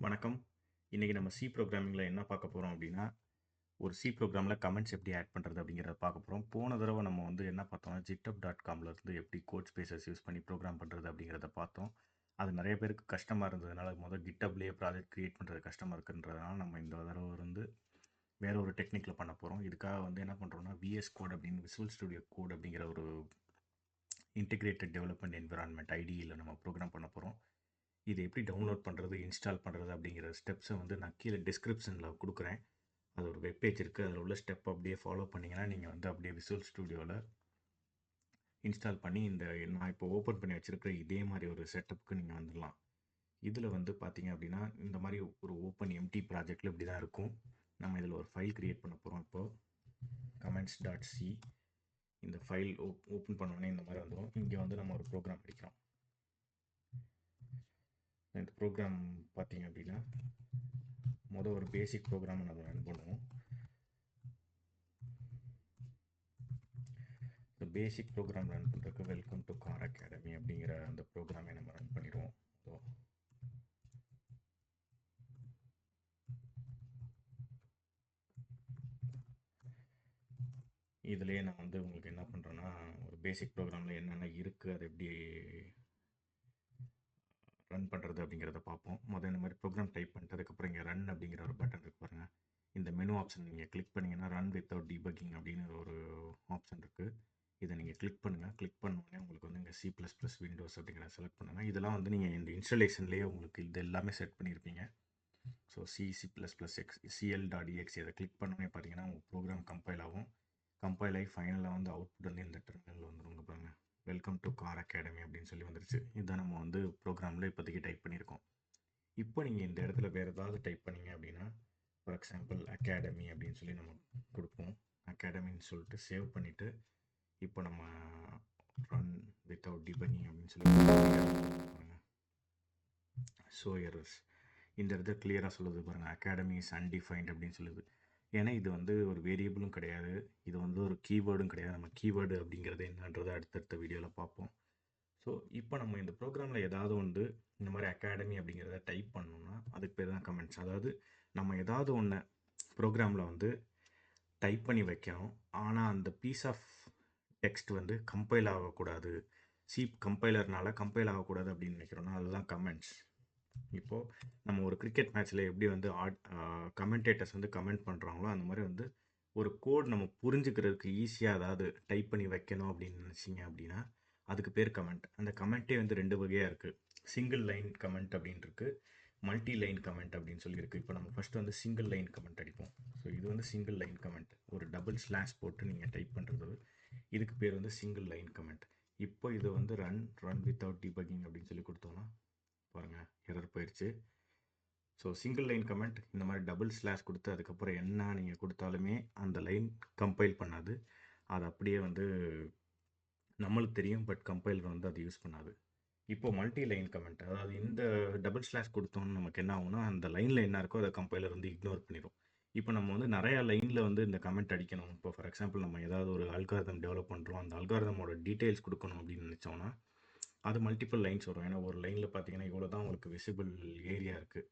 வணக்கம். இன்னைக்கு நம்ம சி ப்ரோகிராமிங்கில என்ன பார்க்க போறோம் அப்படின்னா, ஒரு சி ப்ரோகிராமில கமெண்ட்ஸ் எப்படி ஆட் பண்றது அப்படிங்கிறத பார்க்க போறோம். போன தடவ நம்ம வந்து என்ன பார்த்தோம்னா, GitHub.comல இருந்து எப்படி கோட் ஸ்பேஸஸ் யூஸ் பண்ணி ப்ரோகிராம் பண்றது அப்படிங்கிறத பார்த்தோம். அது நெறைய பேருக்கு கஷ்டமா இருந்ததுனால, GitHubலயே ப்ராஜெக்ட் கிரியேட் பண்றது கஷ்டமா இருக்குன்றதுனால, நம்ம இந்த தடவ வந்து வேற ஒரு டெக்னிக்ல பண்ண போறோம். இதுக்காக வந்து என்ன பண்றோம்னா, விஎஸ் கோட் அப்படின்னு விசுவல் ஸ்டுடியோ கோட் அப்படிங்கிற ஒரு இன்டிகிரேட்டட் டெவலப்மென்ட் என்வைரன்மென்ட் ஐடியில நம்ம ப்ரோகிராம் பண்ண போறோம். இது எப்படி டவுன்லோட் பண்ணுறது இன்ஸ்டால் பண்ணுறது அப்படிங்கிற ஸ்டெப்ஸை வந்து நான் கீழே டிஸ்கிரிப்ஷனில் கொடுக்குறேன். அது ஒரு வெப்பேஜ் இருக்குது. அதில் உள்ள ஸ்டெப் அப்படியே ஃபாலோ பண்ணிங்கன்னா நீங்கள் வந்து அப்படியே விசுவல் ஸ்டுடியோவில் இன்ஸ்டால் பண்ணி இந்த நான் இப்போ ஓப்பன் பண்ணி வச்சுருக்கிற இதே மாதிரி ஒரு செட்டப்புக்கு நீங்கள் வந்துடலாம். இதில் வந்து பார்த்தீங்க அப்படின்னா இந்த மாதிரி ஒரு ஓப்பன் எம்டி ப்ராஜெக்டில் இப்படி தான் இருக்கும். நம்ம இதில் ஒரு ஃபைல் க்ரியேட் பண்ண போகிறோம். இப்போது comments.c இந்த ஃபைல் ஓப்பன் பண்ணோன்னே இந்த மாதிரி வந்துடும். இங்கே வந்து நம்ம ஒரு ப்ரோக்ராம் படிக்கிறோம். இந்த ப்ரோக்ராம் பார்த்தீங்க அப்படின்னா ஒரு பேசிக் ப்ரோக்ராமை நம்ம ரன் பண்ணுவோம். இந்த பேசிக் ப்ரோக்ராம் ரன் பண்ணுறதுக்கு வெல்கம் டு கார் அகாடமி அப்படிங்கிற அந்த ப்ரோக்ராமை நம்ம ரன் பண்ணிடுவோம். ஸோ இதுலேயே நான் வந்து உங்களுக்கு என்ன பண்ணுறேன்னா, ஒரு பேசிக் ப்ரோக்ராமில் என்னென்ன இருக்குது, அது எப்படி ரன் பண்ணுறது அப்படிங்கிறத பார்ப்போம். இந்த மாதிரி ப்ரோக்ராம் டைப் பண்ணிட்டு அதுக்கப்புறம் இங்கே ரன் அப்படிங்கிற ஒரு பட்டன் இருக்கு பாருங்கள். இந்த மெனு ஆப்ஷன் நீங்கள் கிளிக் பண்ணிங்கன்னா ரன் வித்தவுட் டீபக்கிங் அப்படின்னு ஒரு ஆப்ஷன் இருக்குது. இதை நீங்கள் கிளிக் பண்ணுங்கள். கிளிக் பண்ணோடனே உங்களுக்கு வந்து இங்கே C++ விண்டோஸ் அப்படிங்கிற செலக்ட் பண்ணுங்கள். இதெல்லாம் வந்து நீங்கள் இந்த இன்ஸ்டலேஷன்லேயே உங்களுக்கு இது எல்லாமே செட் பண்ணியிருப்பீங்க. ஸோ C++X CL.exe இதை கிளிக் பண்ணோடனே பார்த்தீங்கன்னா உங்கள் ப்ரோக்ராம் கம்பைல் ஆகும். கம்பைல் ஆகி ஃபைனலாக வந்து அவுட்புட் வந்து இந்த டெர்மினலில் வந்துருங்க பாருங்கள். வெல்கம் டு கார் அகாடமி அப்படின்னு சொல்லி வந்துருச்சு. இதுதான் நம்ம வந்து ப்ரோக்ராமில் இப்போதைக்கு டைப் பண்ணியிருக்கோம். இப்போ நீங்கள் இந்த இடத்துல வேறு ஏதாவது டைப் பண்ணீங்க அப்படின்னா, ஃபார் எக்ஸாம்பிள் அகாடமி அப்படின்னு சொல்லி நம்ம கொடுப்போம். அகாடமின்னு சொல்லிட்டு சேவ் பண்ணிவிட்டு இப்போ நம்ம ரன் வித்தவுட் டிபக்கிங் அப்படின்னு சொல்லி பாருங்கள். ஷோ எரர்ஸ் இந்த இடத்துல கிளியராக சொல்லுது பாருங்கள். அகாடமி இஸ் அன்டிஃபைன்ட் அப்படின்னு சொல்லுது. ஏன்னா இது வந்து ஒரு வேரியபிளும் கிடையாது, இது வந்து ஒரு கீவேர்டும் கிடையாது. நம்ம கீவேர்டு அப்படிங்கிறது என்னன்றதை அடுத்தடுத்த வீடியோவில் பார்ப்போம். ஸோ இப்போ நம்ம இந்த ப்ரோக்ராமில் ஏதாவது வந்து இந்த மாதிரி அகாடமி அப்படிங்கிறத டைப் பண்ணோம்னா அதுக்கு பேர் தான் கமெண்ட்ஸ். அதாவது நம்ம ஏதாவது ஒன்று ப்ரோக்ராமில் வந்து டைப் பண்ணி வைக்கணும், ஆனால் அந்த பீஸ் ஆஃப் டெக்ஸ்ட் வந்து கம்பைல் ஆகக்கூடாது, கம்பைலர்னால கம்பைல் ஆகக்கூடாது அப்படின்னு நினைக்கிறோன்னா அதுதான் கமெண்ட்ஸ். இப்போது நம்ம ஒரு கிரிக்கெட் மேட்ச்சில் எப்படி வந்து கமெண்டேட்டர்ஸ் வந்து கமெண்ட் பண்ணுறாங்களோ அந்த மாதிரி வந்து ஒரு கோட் நம்ம புரிஞ்சுக்கிறதுக்கு ஈஸியாக அதாவது டைப் பண்ணி வைக்கணும் அப்படின்னு நினச்சிங்க அப்படின்னா அதுக்கு பேர் கமெண்ட். அந்த கமெண்ட்டே வந்து ரெண்டு வகையாக இருக்குது. சிங்கிள் லைன் கமெண்ட் அப்படின்னு இருக்குது, மல்டி லைன் கமெண்ட் அப்படின்னு சொல்லியிருக்கு. இப்போ நம்ம ஃபஸ்ட்டு வந்து சிங்கிள் லைன் கமெண்ட் அடிப்போம். ஸோ இது வந்து சிங்கிள் லைன் கமெண்ட், ஒரு டபுள் ஸ்லாஷ் போட்டு நீங்கள் டைப் பண்ணுறது, இதுக்கு பேர் வந்து சிங்கிள் லைன் கமெண்ட். இப்போ இது வந்து ரன் வித்தவுட் டிபக்கிங் அப்படின்னு சொல்லி கொடுத்தோம்னா பாருங்கள் எரர் போயிடுச்சு. ஸோ சிங்கிள் லைன் கமெண்ட் இந்த மாதிரி டபுள் ஸ்லாஷ் கொடுத்து அதுக்கப்புறம் என்ன நீங்கள் கொடுத்தாலுமே அந்த லைன் கம்பைல் பண்ணாது. அது அப்படியே வந்து நம்மளுக்கு தெரியும், பட் கம்பைலர் வந்து அது யூஸ் பண்ணாது. இப்போ மல்டி லைன் கமெண்ட், அதாவது இந்த டபுள் ஸ்லாஷ் கொடுத்தோம்னு நமக்கு என்ன ஆகும்னா அந்த லைனில் என்ன இருக்கோ அதை கம்பைலர் வந்து இக்னோர் பண்ணிடும். இப்போ நம்ம வந்து நிறையா லைனில் வந்து இந்த கமெண்ட் அடிக்கணும். இப்போ ஃபார் எக்ஸாம்பிள் நம்ம ஏதாவது ஒரு அல்காரிதம் டெவலப் பண்ணுறோம், அந்த அல்காரிதமோட டீட்டெயில்ஸ் கொடுக்கணும் அப்படின்னு நினச்சோன்னா அது மல்டிபிள் லைன்ஸ் வரும். ஏன்னா ஒரு லைனில் பார்த்தீங்கன்னா இவ்வளோ தான் உங்களுக்கு விசிபிள் ஏரியா இருக்குது.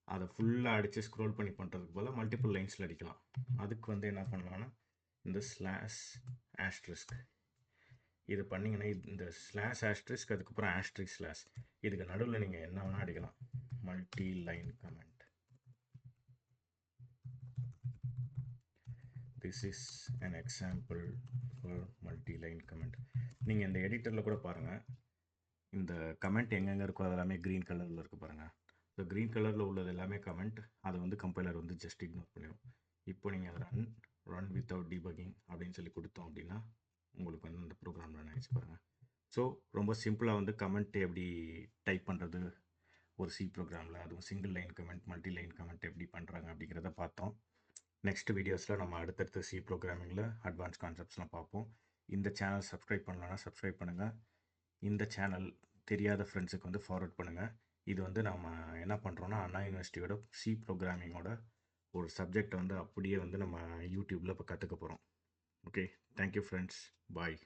அதை ஃபுல்லாக அடித்து ஸ்க்ரோல் பண்ணி பண்ணுறதுக்கு போல் மல்டிபிள் லைன்ஸில் அடிக்கலாம். அதுக்கு வந்து என்ன பண்ணலான்னா இந்த ஸ்லாஷ் ஆஸ்ட்ரிஸ்க் இது பண்ணிங்கன்னா இந்த ஸ்லாஷ் ஆஸ்ட்ரிஸ்க் அதுக்கப்புறம் ஆஸ்ட்ரிக் ஸ்லாஷ் இதுக்கு நடுவில் நீங்கள் என்ன வேணால் அடிக்கலாம். Multi line comment, this is an example for multi line comment. நீங்கள் இந்த எடிட்டரில் கூட பாருங்கள், இந்த கமெண்ட் எங்கெங்கே இருக்கோ அது எல்லாமே க்ரீன் கலரில் இருக்குது பாருங்கள். ஸோ க்ரீன் கலரில் உள்ளது எல்லாமே கமெண்ட், அதை வந்து கம்பைலர் வந்து ஜஸ்ட் இக்னோர் பண்ணிடும். இப்போ நீங்கள் ரன் வித்தவுட் டீபக்கிங் அப்படின்னு சொல்லி கொடுத்தோம் அப்படின்னா உங்களுக்கு வந்து இந்த ப்ரோக்ராம் ரன் ஆகிடுச்சு பாருங்கள். ஸோ ரொம்ப சிம்பிளாக வந்து கமெண்ட் எப்படி டைப் பண்ணுறது ஒரு சி ப்ரோக்ராமில், அதுவும் single line comment multi line comment எப்படி பண்ணுறாங்க அப்படிங்கிறத பார்த்தோம். நெக்ஸ்ட் வீடியோஸில் நம்ம அடுத்தடுத்த சி ப்ரோக்ராமிங்கில் அட்வான்ஸ் கான்செப்ட்ஸ்லாம் பார்ப்போம். இந்த சேனல் சப்ஸ்கிரைப் பண்ணலன்னா சப்ஸ்கிரைப் பண்ணுங்கள். இந்த சேனல் தெரியாத ஃப்ரெண்ட்ஸுக்கு வந்து ஃபார்வர்ட் பண்ணுங்கள். இது வந்து நம்ம என்ன பண்ணுறோன்னா அண்ணா யூனிவர்சிட்டியோட சி ப்ரோக்ராமிங்கோட ஒரு சப்ஜெக்டை வந்து அப்படியே வந்து நம்ம யூடியூப்பில் இப்போ கற்றுக்க போகிறோம். ஓகே, தேங்க்யூ ஃப்ரெண்ட்ஸ், பாய்.